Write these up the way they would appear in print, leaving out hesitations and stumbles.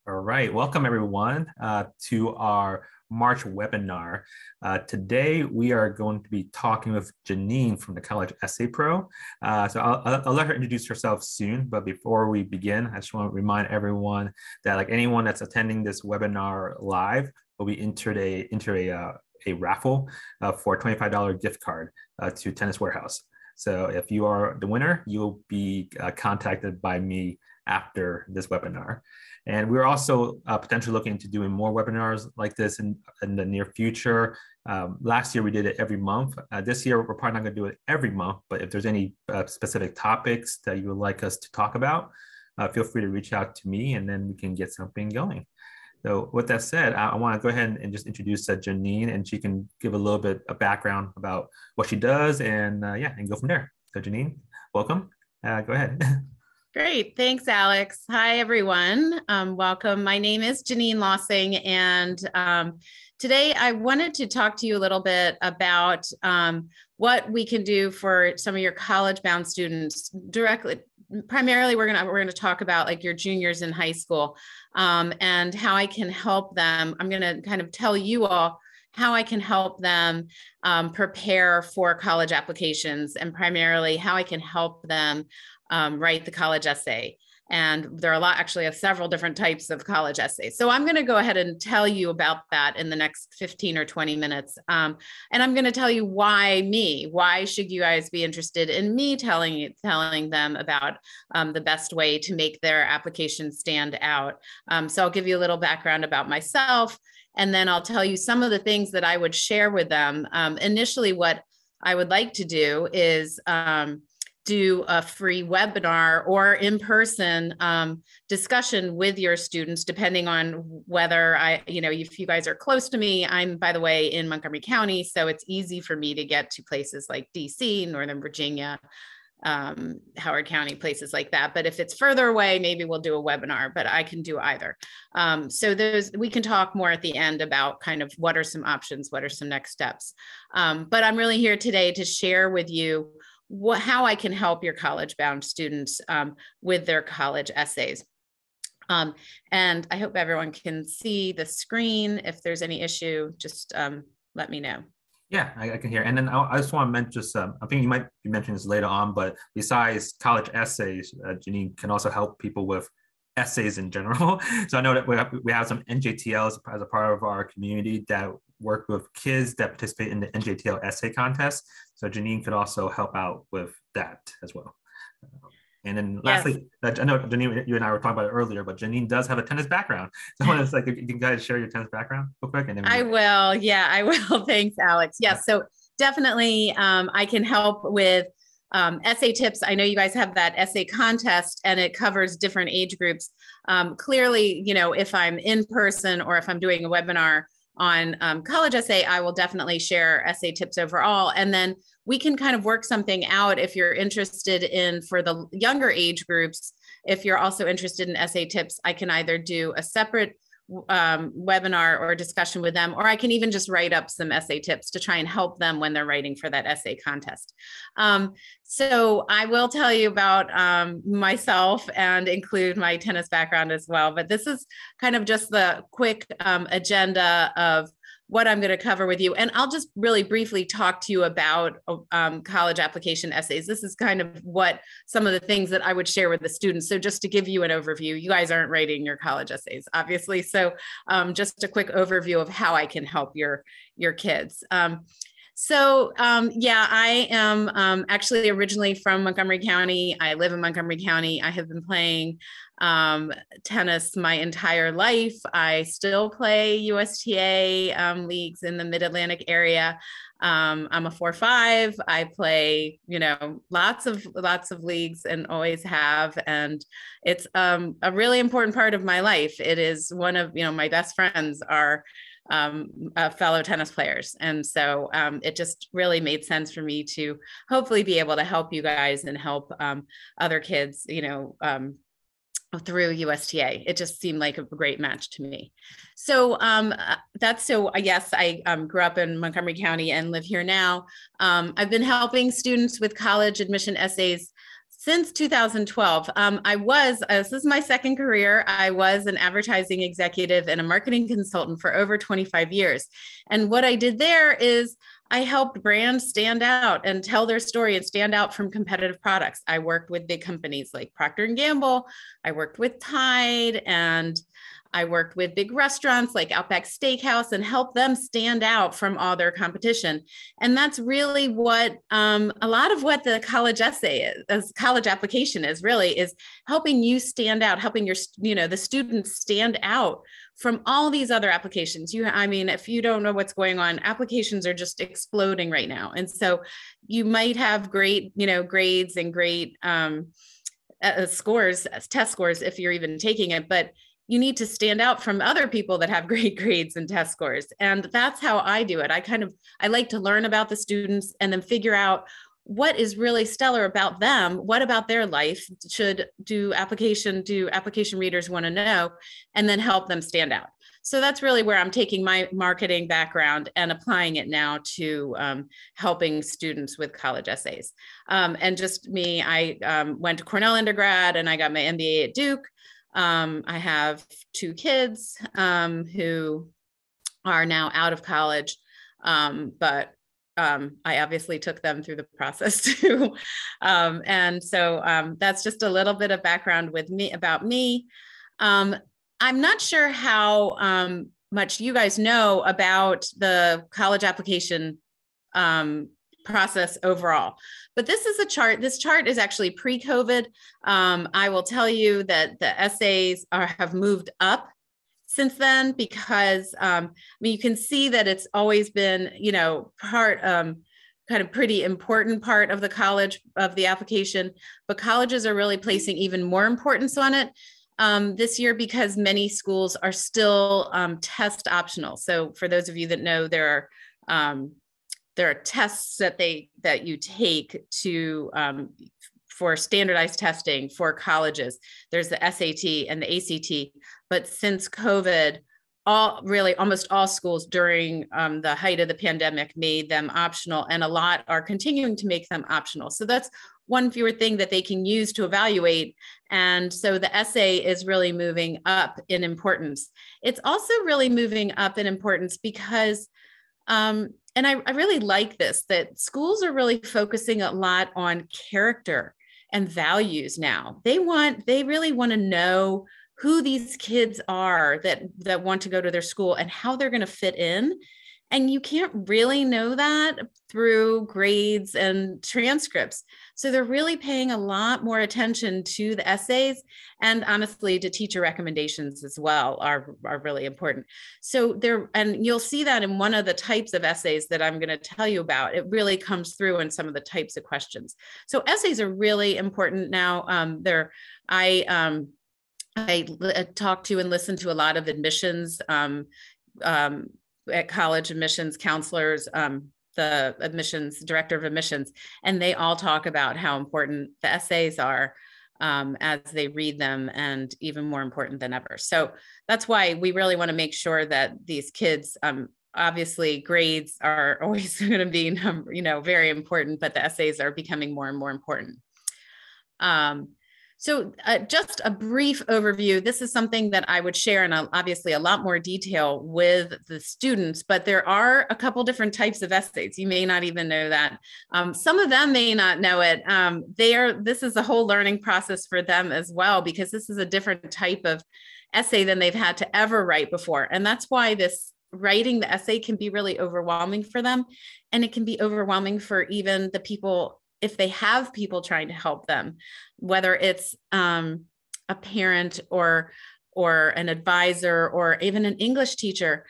All right, welcome everyone to our March webinar. Today we are going to be talking with Janine from the College Essay Pro. So I'll let her introduce herself soon, but before we begin, I just want to remind everyone that like anyone that's attending this webinar live will be entered a raffle for a $25 gift card to Tennis Warehouse. So if you are the winner, you'll be contacted by me after this webinar. And we're also potentially looking into doing more webinars like this in the near future. Last year, we did it every month. This year, we're probably not going to do it every month, but if there's any specific topics that you would like us to talk about, feel free to reach out to me and then we can get something going. So with that said, I want to go ahead and just introduce Janine, and she can give a little bit of background about what she does and and go from there. So Janine, welcome. Go ahead. Great. Thanks, Alex. Hi, everyone. Welcome. My name is Janine Lassing, and today I wanted to talk to you a little bit about what we can do for some of your college-bound students directly. Primarily, we're gonna talk about like your juniors in high school and how I can help them. I'm gonna kind of tell you all how I can help them prepare for college applications, and primarily how I can help them write the college essay. And there are actually several different types of college essays. So I'm going to go ahead and tell you about that in the next 15 or 20 minutes. And I'm going to tell you why should you guys be interested in me telling them about the best way to make their application stand out. So I'll give you a little background about myself, and then I'll tell you some of the things that I would share with them. Initially, what I would like to do is do a free webinar or in-person discussion with your students, depending on whether if you guys are close to me. I'm, by the way, in Montgomery County, so it's easy for me to get to places like DC, Northern Virginia, Howard County, places like that. But if it's further away, maybe we'll do a webinar, but I can do either. So we can talk more at the end about kind of what are some options, what are some next steps. But I'm really here today to share with you how I can help your college-bound students with their college essays. And I hope everyone can see the screen. If there's any issue, just let me know. Yeah, I can hear. And then I just want to mention, I think you might be mentioning this later on, but besides college essays, Janine can also help people with essays in general. So I know that we have some NJTLs as a part of our community that work with kids that participate in the NJTL essay contest. So Janine could also help out with that as well. And then lastly, yes. I know Janine, you and I were talking about it earlier, but Janine does have a tennis background. So it's like, you can guys share your tennis background real quick. And then I will. Yeah, I will. Thanks, Alex. Yes. So definitely I can help with essay tips. I know you guys have that essay contest and it covers different age groups. Clearly, if I'm in person or if I'm doing a webinar on college essay, I will definitely share essay tips overall. And then we can kind of work something out if you're interested in, for the younger age groups, if you're also interested in essay tips, I can either do a separate webinar or discussion with them, or I can even just write up some essay tips to try and help them when they're writing for that essay contest. So I will tell you about myself and include my tennis background as well, but this is kind of just the quick agenda of what I'm going to cover with you. And I'll just really briefly talk to you about college application essays. This is kind of what some of the things that I would share with the students. So just to give you an overview, you guys aren't writing your college essays, obviously. So just a quick overview of how I can help your kids. I am actually originally from Montgomery County. I live in Montgomery County. I have been playing tennis my entire life. I still play USTA leagues in the Mid-Atlantic area. I'm a 4-5. I play, lots of leagues and always have. And it's a really important part of my life. It is one of, my best friends are fellow tennis players. And so it just really made sense for me to hopefully be able to help you guys and help other kids, through USTA. It just seemed like a great match to me. So yes, I grew up in Montgomery County and live here now. I've been helping students with college admission essays Since 2012, this is my second career. I was an advertising executive and a marketing consultant for over 25 years. And what I did there is I helped brands stand out and tell their story and stand out from competitive products. I worked with big companies like Procter & Gamble. I worked with Tide, and I worked with big restaurants like Outback Steakhouse and helped them stand out from all their competition. And that's really what a lot of what the college essay is, as college application is really, is helping you stand out, helping the students stand out from all these other applications. If you don't know what's going on, applications are just exploding right now. And so you might have great, grades and great scores, test scores, if you're even taking it, but you need to stand out from other people that have great grades and test scores. And that's how I do it. I like to learn about the students and then figure out what is really stellar about them. What about their life do application readers want to know, and then help them stand out. So that's really where I'm taking my marketing background and applying it now to helping students with college essays. And just me, I went to Cornell undergrad and I got my MBA at Duke. I have two kids who are now out of college, but I obviously took them through the process too. And so that's just a little bit of background about me. I'm not sure how much you guys know about the college application process overall. But this is a chart. This chart is actually pre-COVID. I will tell you that the essays have moved up since then, because you can see that it's always been, kind of pretty important part of the application, but colleges are really placing even more importance on it this year, because many schools are still test optional. So for those of you that know, there are tests that you take for standardized testing for colleges. There's the SAT and the ACT. But since COVID, almost all schools during the height of the pandemic made them optional, and a lot are continuing to make them optional. So that's one fewer thing that they can use to evaluate. And so the essay is really moving up in importance. It's also really moving up in importance because and I really like this, that schools are really focusing a lot on character and values now. They really want to know who these kids are that want to go to their school and how they're going to fit in. And you can't really know that through grades and transcripts. So they're really paying a lot more attention to the essays, and honestly, to teacher recommendations as well are really important. So and you'll see that in one of the types of essays that I'm going to tell you about. It really comes through in some of the types of questions. So essays are really important now. I talk to and listen to a lot of admissions at college admissions counselors, the admissions director of admissions, and they all talk about how important the essays are as they read them, and even more important than ever. So that's why we really want to make sure that these kids, obviously grades are always going to be, very important, but the essays are becoming more and more important. So just a brief overview. This is something that I would share in obviously a lot more detail with the students, but there are a couple different types of essays. You may not even know that. Some of them may not know it. This is a whole learning process for them as well, because this is a different type of essay than they've had to ever write before. And that's why writing the essay can be really overwhelming for them. And it can be overwhelming for even the people, if they have people trying to help them, whether it's a parent or an advisor or even an English teacher,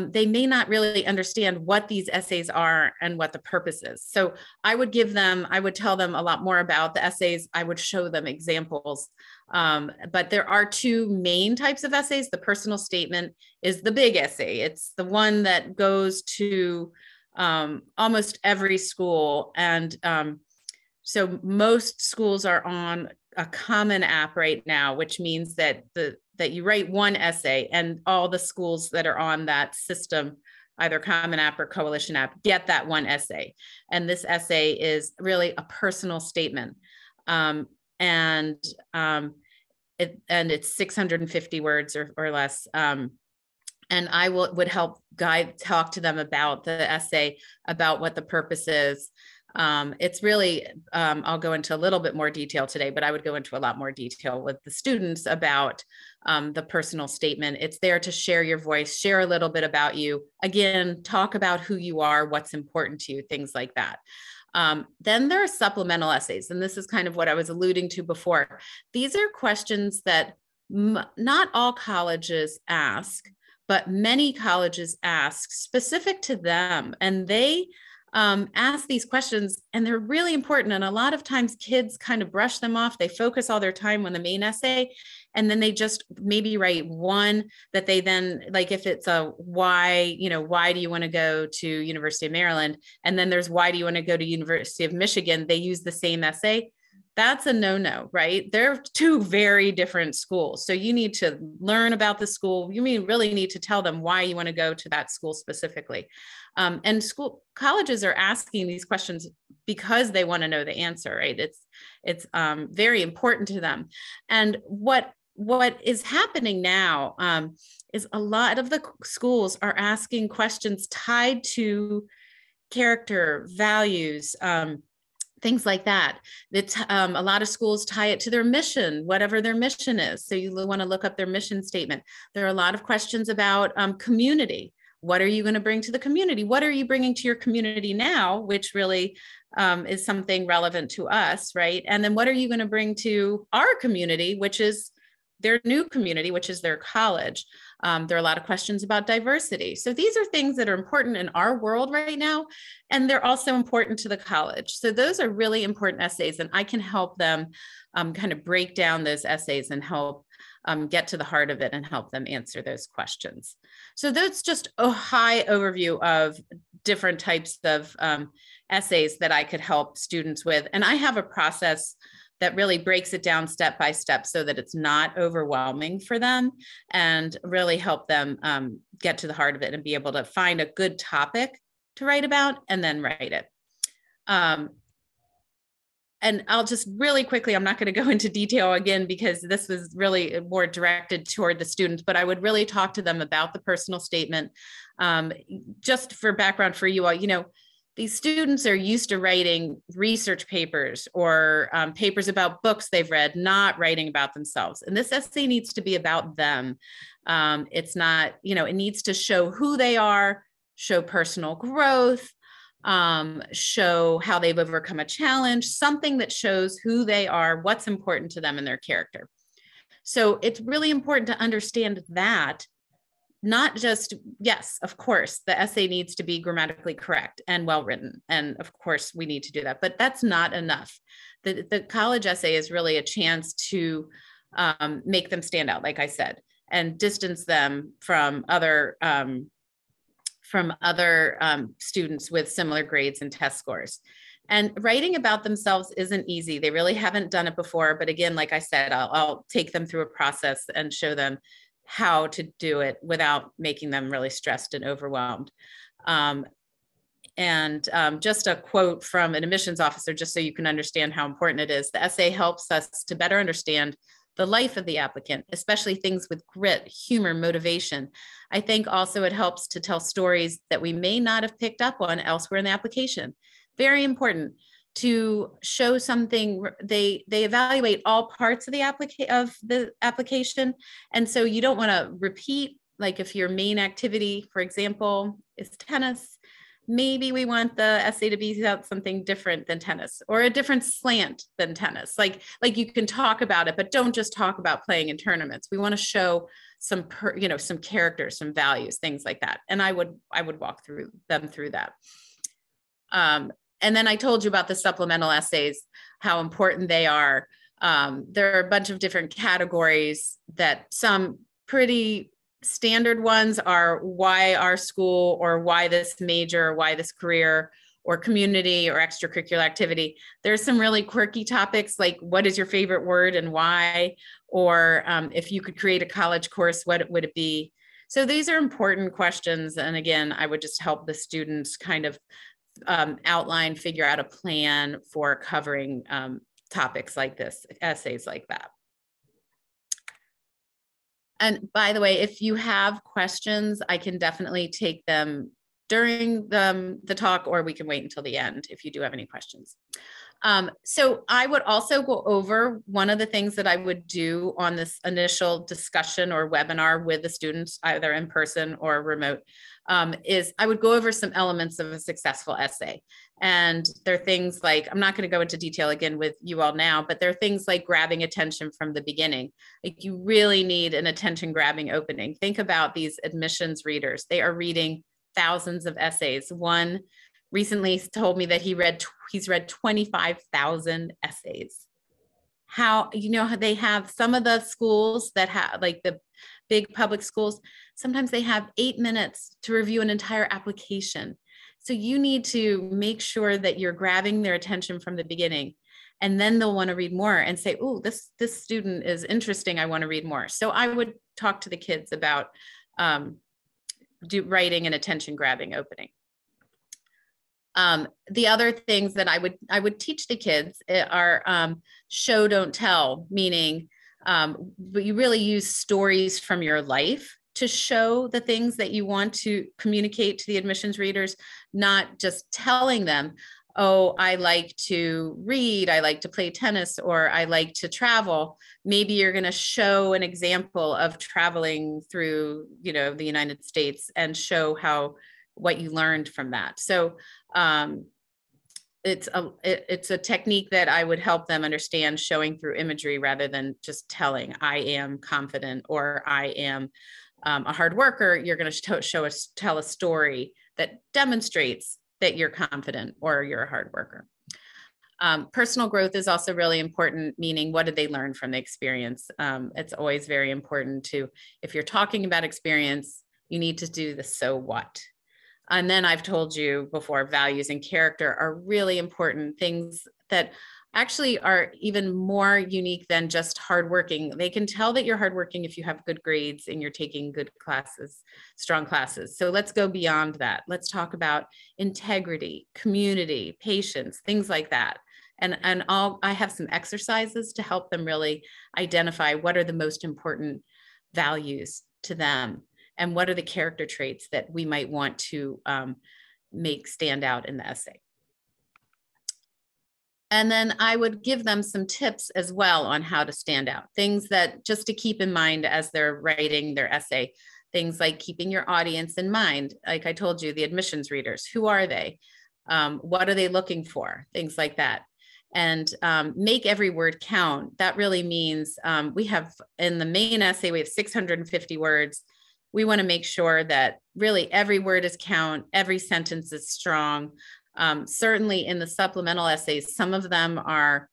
they may not really understand what these essays are and what the purpose is. So I would tell them a lot more about the essays. I would show them examples. But there are two main types of essays. The personal statement is the big essay. It's the one that goes to almost every school. And so most schools are on a common app right now, which means that you write one essay, and all the schools that are on that system, either Common App or Coalition App, get that one essay. And this essay is really a personal statement. and it's 650 words or less. And I would help talk to them about the essay, about what the purpose is. It's really, I'll go into a little bit more detail today, but I would go into a lot more detail with the students about the personal statement. It's there to share your voice, share a little bit about you. Again, talk about who you are, what's important to you, things like that. Then there are supplemental essays, and this is kind of what I was alluding to before. These are questions that not all colleges ask, but many colleges ask specific to them, and they ask these questions, and they're really important. And a lot of times kids kind of brush them off. They focus all their time on the main essay, and then they just maybe write one that they then, like if it's a why, why do you want to go to University of Maryland? And then there's why do you want to go to University of Michigan? They use the same essay. That's a no-no, right? They're two very different schools. So you need to learn about the school. You really need to tell them why you want to go to that school specifically. And colleges are asking these questions because they want to know the answer, right? It's very important to them. And what is happening now is a lot of the schools are asking questions tied to character, values, things like that. A lot of schools tie it to their mission, whatever their mission is. So you want to look up their mission statement. There are a lot of questions about community. What are you going to bring to the community? What are you bringing to your community now, which really is something relevant to us, right? And then what are you going to bring to our community, which is their new community, which is their college? There are a lot of questions about diversity. So these are things that are important in our world right now, and they're also important to the college. So those are really important essays, and I can help them kind of break down those essays and help get to the heart of it and help them answer those questions. So that's just a high overview of different types of essays that I could help students with. And I have a process that really breaks it down step by step so that it's not overwhelming for them, and really help them get to the heart of it and be able to find a good topic to write about and then write it. And I'll just really quickly, I'm not going to go into detail again because this was really more directed toward the students, but I would really talk to them about the personal statement. Just for background for you all, these students are used to writing research papers or papers about books they've read, not writing about themselves. And this essay needs to be about them. It's not, it needs to show who they are, show personal growth, show how they've overcome a challenge, something that shows who they are, what's important to them and their character. So it's really important to understand that. Not just, yes, of course, the essay needs to be grammatically correct and well-written. And of course, we need to do that, but that's not enough. The college essay is really a chance to make them stand out, like I said, and distance them from other students with similar grades and test scores. And writing about themselves isn't easy. They really haven't done it before. But again, like I said, I'll take them through a process and show them how to do it without making them really stressed and overwhelmed. Just a quote from an admissions officer, just so you can understand how important it is. The essay helps us to better understand the life of the applicant, especially things with grit, humor, motivation. I think also it helps to tell stories that we may not have picked up on elsewhere in the application. Very important to show something. They evaluate all parts of the application. And so you don't want to repeat, like if your main activity, for example, is tennis, maybe we want the essay to be about something different than tennis or a different slant than tennis. Like you can talk about it, but don't just talk about playing in tournaments. We want to show some character, some values, things like that. And I would walk them through that. And then I told you about the supplemental essays, how important they are. There are a bunch of different categories that some pretty standard ones are why our school, or why this major, or why this career, or community, or extracurricular activity. There's some really quirky topics like what is your favorite word and why, or if you could create a college course, what would it be? So these are important questions. And again, I would just help the students kind of outline, figure out a plan for covering topics like this, essays like that. And by the way, if you have questions, I can definitely take them during the talk, or we can wait until the end if you do have any questions. So I would also go over one of the things that I would do on this initial discussion or webinar with the students, either in person or remote, is I would go over some elements of a successful essay. And there are things like, I'm not going to go into detail again with you all now, but there are things like grabbing attention from the beginning. Like you really need an attention grabbing opening. Think about these admissions readers. They are reading thousands of essays. One recently told me that he's read 25,000 essays. How, how they have some of the schools that have, like the big public schools, sometimes they have 8 minutes to review an entire application. So you need to make sure that you're grabbing their attention from the beginning, and then they'll want to read more and say, oh, this student is interesting, I want to read more. So I would talk to the kids about writing an attention grabbing opening. The other things that I would teach the kids are show, don't tell, meaning you really use stories from your life to show the things that you want to communicate to the admissions readers, not just telling them, oh, I like to read, I like to play tennis, or I like to travel. Maybe you're going to show an example of traveling through, the United States and show what you learned from that. So it's a technique that I would help them understand, showing through imagery rather than just telling, I am confident, or I am a hard worker. You're going to tell a story that demonstrates that you're confident or you're a hard worker. Personal growth is also really important, meaning what did they learn from the experience? It's always very important if you're talking about experience, you need to do the so what. And then I've told you before, values and character are really important things that actually are even more unique than just hardworking. They can tell that you're hardworking if you have good grades and you're taking good classes, strong classes. So let's go beyond that. Let's talk about integrity, community, patience, things like that. And I have some exercises to help them really identify what are the most important values to them, and what are the character traits that we might want to make stand out in the essay. And then I would give them some tips as well on how to stand out, things that just to keep in mind as they're writing their essay, things like keeping your audience in mind. Like I told you, the admissions readers, who are they? What are they looking for? Things like that. And make every word count. That really means we have, in the main essay, we have 650 words. We want to make sure that really every word is count, every sentence is strong. Certainly in the supplemental essays, some of them are,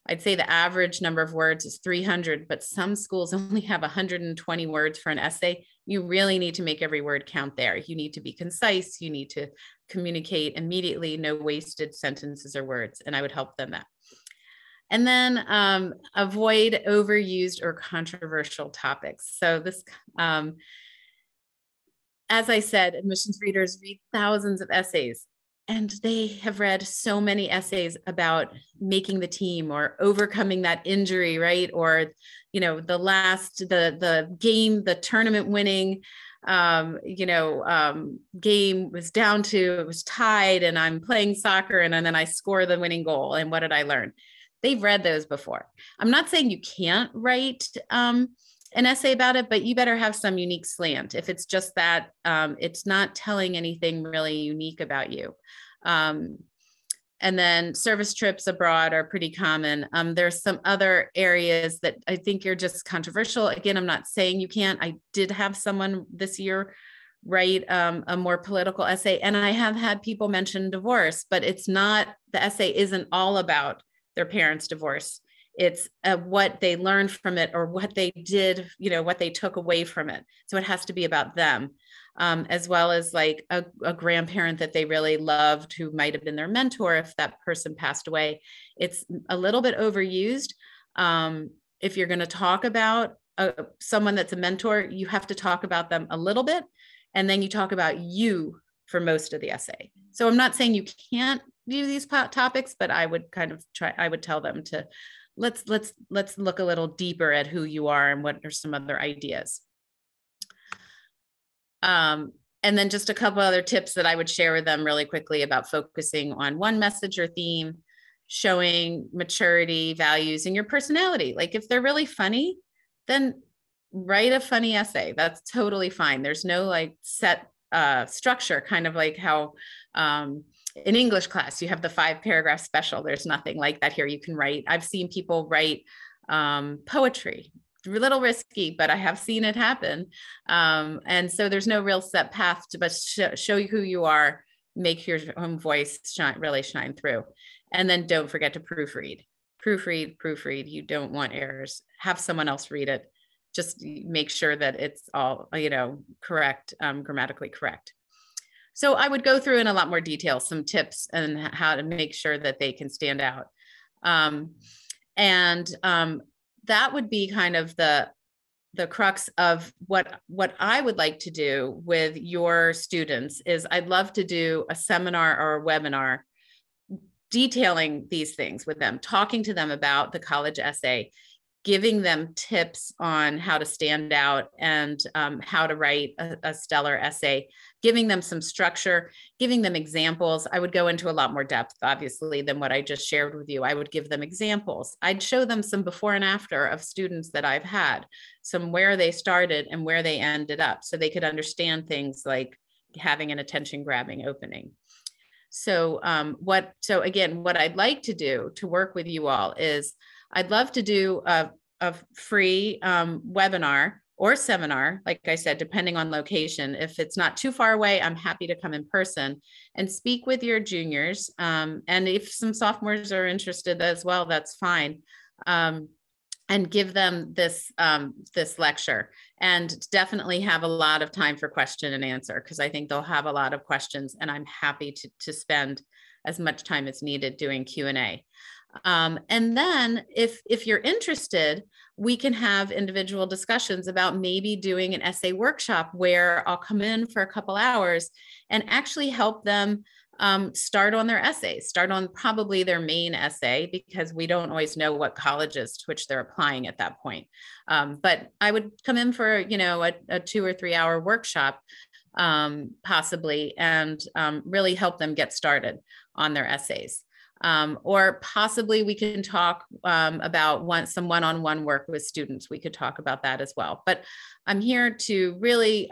I'd say the average number of words is 300, but some schools only have 120 words for an essay. You really need to make every word count there. You need to be concise. You need to communicate immediately, no wasted sentences or words, and I would help them that. And then avoid overused or controversial topics. So this, as I said, admissions readers read thousands of essays, and they have read so many essays about making the team or overcoming that injury, right? Or, the game, the tournament winning, game was it was tied and I'm playing soccer and then I score the winning goal. And what did I learn? They've read those before. I'm not saying you can't write an essay about it, but you better have some unique slant. If it's just that, it's not telling anything really unique about you. And then service trips abroad are pretty common. There's some other areas that I think are just controversial. Again, I'm not saying you can't. I did have someone this year write a more political essay, and I have had people mention divorce, but it's not, the essay isn't all about their parents' divorce. It's what they learned from it or what they did, what they took away from it. So it has to be about them, as well as like a grandparent that they really loved who might have been their mentor if that person passed away. It's a little bit overused. If you're going to talk about someone that's a mentor, you have to talk about them a little bit, and then you talk about you for most of the essay. So I'm not saying you can't view these topics, but I would I would tell them to let's look a little deeper at who you are and what are some other ideas. And then just a couple other tips that I would share with them really quickly about focusing on one message or theme, showing maturity, values, and your personality. Like if they're really funny, then write a funny essay. That's totally fine. There's no like set structure, kind of like how in English class, you have the 5-paragraph special. There's nothing like that here. You can write, I've seen people write poetry, a little risky, but I have seen it happen. And so there's no real set path to, but show you who you are, make your own voice really shine through. And then don't forget to proofread. Proofread. You don't want errors. Have someone else read it. Just make sure that it's all, correct, grammatically correct. So I would go through in a lot more detail, some tips and how to make sure that they can stand out. That would be kind of the crux of what I would like to do with your students is I'd love to do a seminar or a webinar detailing these things with them, talking to them about the college essay, giving them tips on how to stand out and how to write a stellar essay, giving them some structure, giving them examples. I would go into a lot more depth, obviously, than what I just shared with you. I would give them examples. I'd show them some before and after of students that I've had, some where they started and where they ended up, so they could understand things like having an attention grabbing opening. So again, what I'd like to do to work with you all is I'd love to do a free webinar or seminar, like I said, depending on location. If it's not too far away, I'm happy to come in person and speak with your juniors. And if some sophomores are interested as well, that's fine. And give them this lecture, and definitely have a lot of time for question and answer, because I think they'll have a lot of questions, and I'm happy to spend as much time as needed doing Q&A. And then if you're interested, we can have individual discussions about maybe doing an essay workshop where I'll come in for a couple hours and actually help them start on their essays, start on probably their main essay, because we don't always know what colleges to which they're applying at that point. But I would come in for, a 2 or 3 hour workshop possibly, and really help them get started on their essays. Or possibly we can talk about some one-on-one work with students. We could talk about that as well. But I'm here to really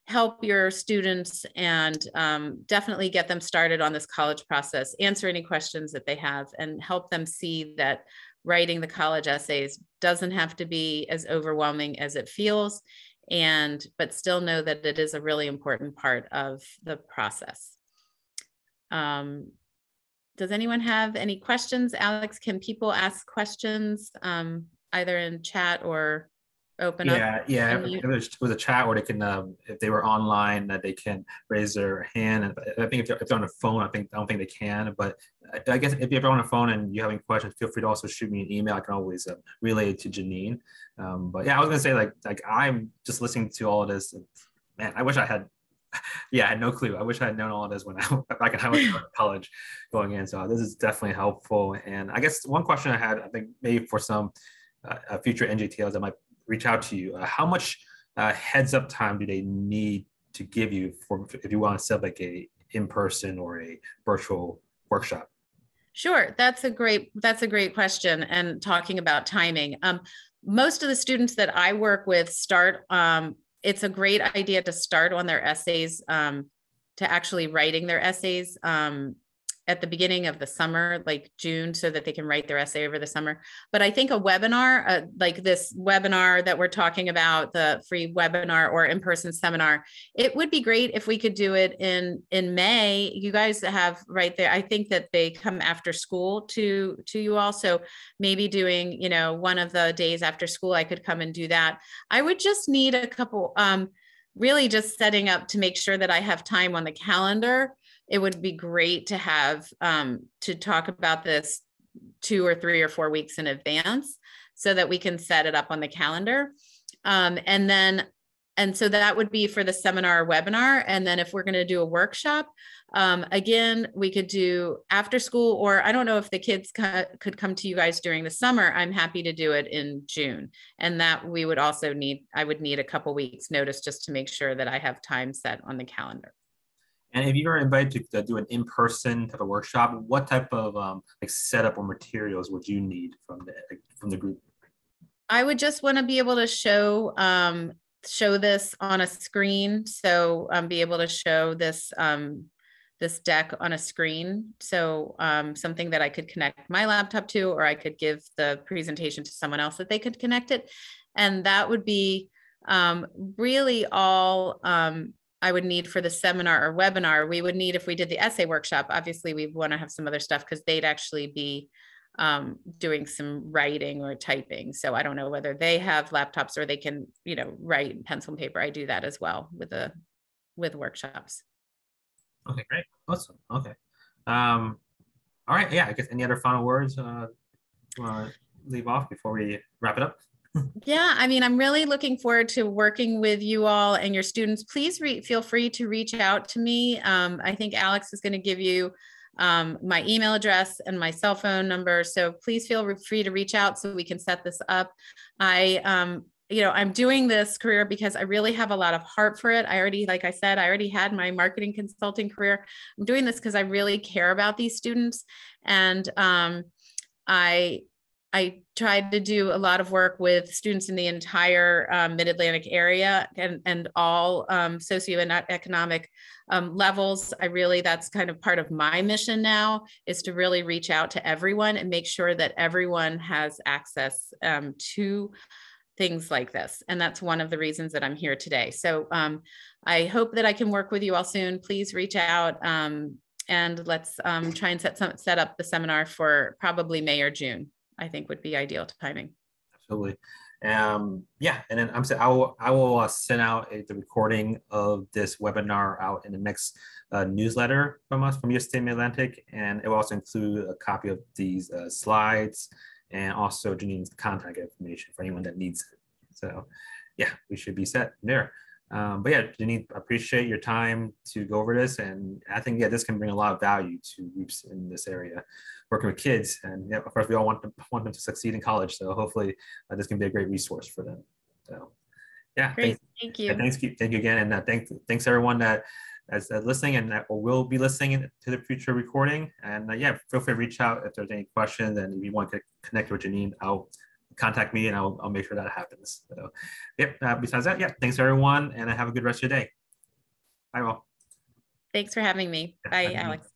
help your students and definitely get them started on this college process, answer any questions that they have, and help them see that writing the college essays doesn't have to be as overwhelming as it feels, but still know that it is a really important part of the process. Does anyone have any questions? Alex, can people ask questions either in chat or open up? Yeah. If there's a chat, or they can, if they were online, that they can raise their hand. And I think if they're on a phone, I don't think they can. But I guess if you're on a phone and you have any questions, feel free to also shoot me an email. I can always relay it to Janine. But yeah, I was gonna say like I'm just listening to all of this. And, man, I wish I had. Yeah, I had no clue. I wish I had known all of this when back when I was in college going in. So this is definitely helpful. And I guess one question I had, I think maybe for some future NJTLs that might reach out to you, how much heads up time do they need to give you if you want to set up like a in-person or a virtual workshop? Sure, that's a great question. And talking about timing, most of the students that I work with start. It's a great idea to start on their essays, to actually writing their essays at the beginning of the summer, like June, so that they can write their essay over the summer. But I think a webinar, like this webinar that we're talking about, the free webinar or in-person seminar, it would be great if we could do it in May. You guys have right there, I think that they come after school to you all. So maybe doing, one of the days after school, I could come and do that. I would just need a couple, really just setting up to make sure that I have time on the calendar. It would be great to have to talk about this 2 or 3 or 4 weeks in advance, so that we can set it up on the calendar. And so that would be for the seminar or webinar. And then if we're going to do a workshop, Again, we could do after school, or I don't know if the kids could come to you guys during the summer. I'm happy to do it in June. And that we would also I would need a couple weeks notice just to make sure that I have time set on the calendar. And if you are invited to do an in-person type of workshop, what type of like setup or materials would you need from the group? I would just want to be able to show this on a screen. So be able to show this this deck on a screen. So something that I could connect my laptop to, or I could give the presentation to someone else that they could connect it. And that would be really all I would need for the seminar or webinar. We would need, if we did the essay workshop, obviously we want to have some other stuff because they'd actually be doing some writing or typing. So I don't know whether they have laptops or they can, write in pencil and paper. I do that as well with workshops. Okay, great. Awesome. Okay. All right. Yeah, I guess any other final words you want to leave off before we wrap it up? Yeah, I mean, I'm really looking forward to working with you all and your students. Please feel free to reach out to me. I think Alex is going to give you my email address and my cell phone number. So please feel free to reach out so we can set this up. I'm doing this career because I really have a lot of heart for it. Like I said, I already had my marketing consulting career. I'm doing this because I really care about these students. And I tried to do a lot of work with students in the entire Mid-Atlantic area and all socioeconomic levels. That's kind of part of my mission now, is to really reach out to everyone and make sure that everyone has access to things like this. And that's one of the reasons that I'm here today. So I hope that I can work with you all soon. Please reach out and let's try and set up the seminar for probably May or June. I think would be ideal timing. Absolutely. Yeah, and then I will send out the recording of this webinar out in the next newsletter from us, from UST Mid-Atlantic, and it will also include a copy of these slides and also Janine's contact information for anyone that needs it. So yeah, we should be set there. But yeah, Janine, I appreciate your time to go over this. And I think, this can bring a lot of value to groups in this area, working with kids. And of course, we all want them to succeed in college. So hopefully this can be a great resource for them. So yeah, great. Thank you. Thank you again. And thanks everyone that is listening and that will be listening to the future recording. And feel free to reach out if there's any questions. And if you want to connect with Janine, I'll contact me and I'll make sure that happens. So besides that, thanks everyone and have a good rest of your day. Bye all. Thanks for having me. Bye, Alex.